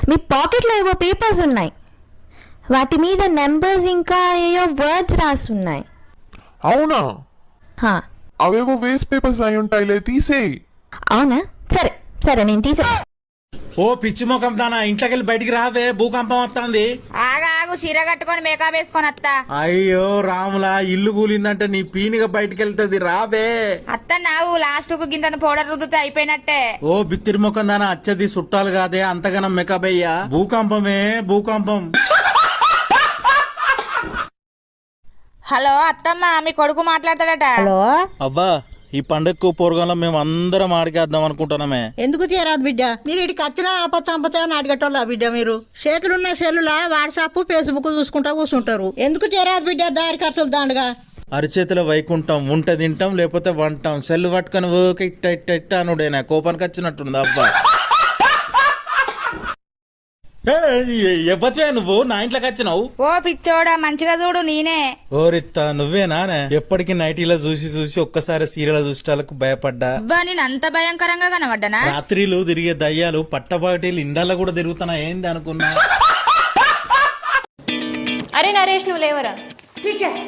మీ పాకెట్లో ఏవో పేపర్స్ ఉన్నాయి, వాటి మీద నెంబర్స్ ఇంకా ఏవో వర్డ్స్ రాసున్నాయి. అవునా? హా, అవేవో వేస్ట్ పేపర్స్ అయి ఉంటాయిలే, తీసేయి. అవునా? సరే సరే, నేను తీసే. ఓ పిచ్చి ముఖం దానా, ఇంట్లోకి వెళ్ళి బయటికి రావే, భూకంపం వస్తుంది. ఆగు, చీర కట్టుకొని మేకప్ వేసుకొని అత్తా. అయ్యో రాములా, ఇల్లు కూలిందంటే నీ పీనిగా బయటికి వెళ్తుంది, రావే. అత్త నాగు లాస్ట్ కు గింత పౌడర్ రుద్దుతే అయిపోయినట్టే. ఓ బిత్తిరి ముఖం దానా, అచ్చది చుట్టాలు కాదే, అంతగానం మేకప్ అయ్యా. భూకంపమే భూకంపం. హలో అత్తమ్మ, మీ కొడుకు మాట్లాడతాడట. హలో అబ్బా, ఈ పండగకు పోరగాలం మేము అందరం ఆడికేద్దాం అనుకుంటున్నామే. ఎందుకు తీరాదు బిడ్డ, మీరు ఇక్కడికి వచ్చినా ఆపచ్చంపచ్చా అడిగేటోళ్ళ బిడ్డ. మీరు చేతులున్న సెల్లులా వాట్సాప్ ఫేస్బుక్ చూసుకుంటా కూర్చుంటారు. ఎందుకు తీరాదు బిడ్డ, దారి ఖర్చులు దాండుగా. అరిచేతుల వైకుంటాం, ఉంట తింటాం లేకపోతే వంటాం. సెల్లు పట్టుకొని ఓకే ఇట్ట ఇట్ట ఇట్ట అనుడేనా, కోపానికి వచ్చినట్టుంది అబ్బా. ఎప్పటివే నువ్వు నా ఇంట్లోకి వచ్చినావు? ఓ పిచ్చోడా, మంచిగా చూడు, నేనే. ఓరిత్తా, నువ్వేనా? ఎప్పటికీ నైటీలో చూసి చూసి ఒక్కసారి సీరియల్ చూసేటాలకు భయపడ్డా. నేను అంత భయంకరంగా కనబడ్డానా? రాత్రిలు తిరిగే దయ్యాలు పట్టబాటీలు ఇండాల్లో కూడా తిరుగుతున్నా ఏంది అనుకున్నా. అరే నరేష్, నువ్వు లేవరా? టీచర్,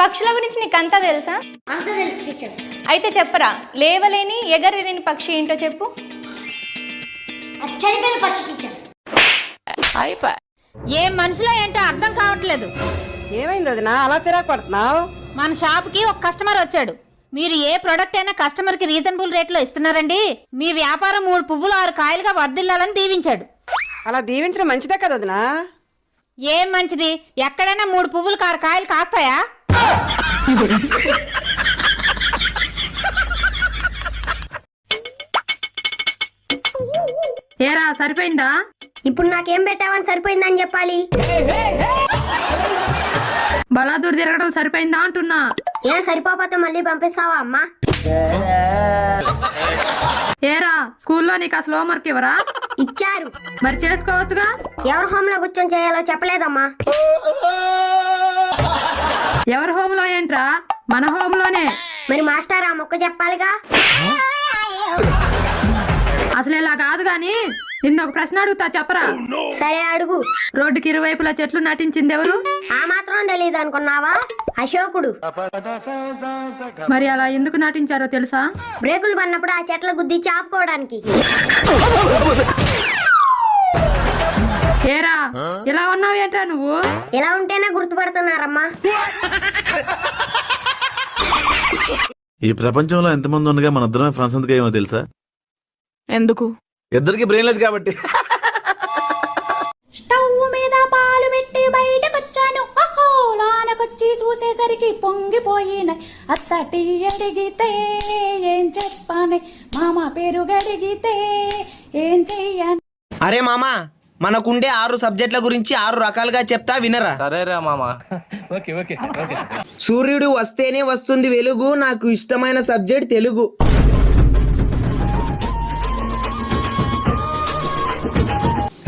పక్షుల గురించి నీకు అంతా తెలుసా? అంత తెలుసు టీచర్. అయితే చెప్పరా, లేవలేని ఎగరలేని పక్షి ఏంటో చెప్పు. చనిపోయిన పక్షి టీచర్. ఏం మనుషులో ఏంటో అర్థం కావట్లేదు. ఏమైంది వదినా, అలా తిరగ పడుతున్నావు? మన షాప్ కి ఒక కస్టమర్ వచ్చాడు. మీరు ఏ ప్రొడక్ట్ అయినా కస్టమర్ కి రీజనబుల్ రేట్ లో ఇస్తున్నారండి. మీ వ్యాపారం 3 పువ్వులు 6 కాయలుగా వర్ధిల్లాలని దీవించాడు. అలా దీవించడం మంచిదే కదా వదినా. ఏం మంచిది? ఎక్కడైనా 3 పువ్వులు 6 కాయలు కాస్తాయా? ఏరా, సరిపోయిందా? ఇప్పుడు నాకేం పెట్టావని సరిపోయిందని చెప్పాలి. బలాదూర్ తిరగడం సరిపోయిందా అంటున్నా. ఏం సరిపోతే మళ్ళీ పంపిస్తావా అమ్మా? ఏరా, స్కూల్లో నీకు అసలు హోంవర్క్ ఇవ్వరా? ఇచ్చారు, మరి చేసుకోవచ్చుగా. ఎవరు హోమ్ లో కూర్చొని చేయాలో చెప్పలేదమ్మా. ఎవరి హోమ్ లో ఏంట్రా? మన హోమ్ లోనే. మరి మాస్టర్ ఆ మొక్క చెప్పాలిగా. అసలు ఇలా కాదు గాని, నిన్న ఒక ప్రశ్న అడుగుతా, చెప్పరా? సరే అడుగు. రోడ్డుకి ఇరువైపులా చెట్లు నాటించింది ఎవరు? ఆ మాత్రం తెలియదు అనుకున్నావా? అశోకుడు. మరి అలా ఎందుకు నాటించారో తెలుసా? బ్రేకులు పడినప్పుడు ఆ చెట్ల గుద్దిచ్చి ఆపుకోవడానికి. ఏరా, ఇలా ఉన్నావేంట్రా నువ్వు? ఇలా ఉంటేనే గుర్తుపడుతున్నారమ్మా. ఈ ప్రపంచంలో ఎంతమంది ఉండగా మన ఇద్దరమే ఫ్రెండ్స్ ఎందుకు ఏమో తెలుసా? ఎందుకు? ఇద్దరికి బ్రెయిన్ లేదు కాబట్టి. స్టవ్ మీద పాలు పెట్టి బయటకొచ్చాను, లోనకొచ్చి చూసేసరికి పొంగిపోయిన అత్తటి అడిగితే ఏం చెప్పానే, మామ పేరు గడిగితే ఏం చెయ్యాను. అరే మామా, మనకుండే 6 సబ్జెక్టుల గురించి 6 రకాలుగా చెప్తా, వినరా? సరేరా మామా. సూర్యుడు వస్తేనే వస్తుంది వెలుగు, నాకు ఇష్టమైన సబ్జెక్ట్ తెలుగు.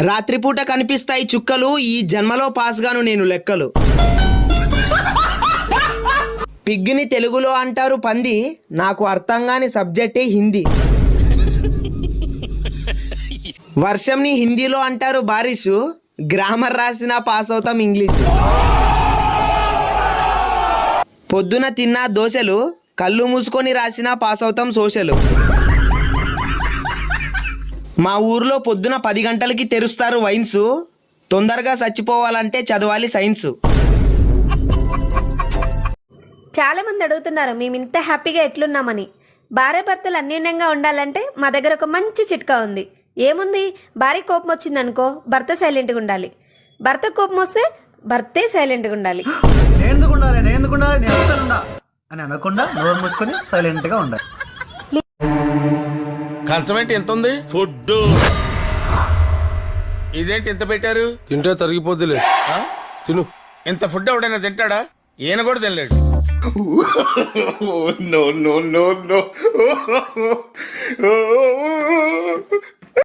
రాత్రిపూట కనిపిస్తాయి చుక్కలు, ఈ జన్మలో పాస్ గాను నేను లెక్కలు. పిగ్గిని తెలుగులో అంటారు పంది, నాకు అర్థం కాని సబ్జెక్టే హిందీ. వర్షంని హిందీలో అంటారు బారిషు, గ్రామర్ రాసినా పాస్ అవుతాం ఇంగ్లీషు. పొద్దున తిన్న దోశలు, కళ్ళు మూసుకొని రాసినా పాస్ అవుతాం సోషలు. మా ఊర్లో పొద్దున 10 గంటలకి తెరుస్తారు వైన్స్, తొందరగా చచ్చిపోవాలంటే చదవాలి సైన్స్. చాలా మంది అడుగుతున్నారు మేము ఇంత హ్యాపీగా ఎట్లున్నామని. భార్యాభర్తలు అన్యోన్యంగా ఉండాలంటే మా దగ్గర ఒక మంచి చిట్కా ఉంది. ఏముంది? భార్య కోపం వచ్చిందనుకో, భర్త సైలెంట్గా ఉండాలి. భర్త కోపం వస్తే భర్తే సైలెంట్గా ఉండాలి. అని అనకుండా నోరు మూసుకొని సైలెంట్ గా ఉండాలి. కంచమేంటి ఎంత ఉంది? ఫుడ్ ఇదేంటి ఇంత పెట్టారు? తింటే తరిగిపోద్దులే, తిను. ఇంత ఫుడ్ ఎవడైనా తింటాడా? ఈయన కూడా తినలేడు. No, no, no, no.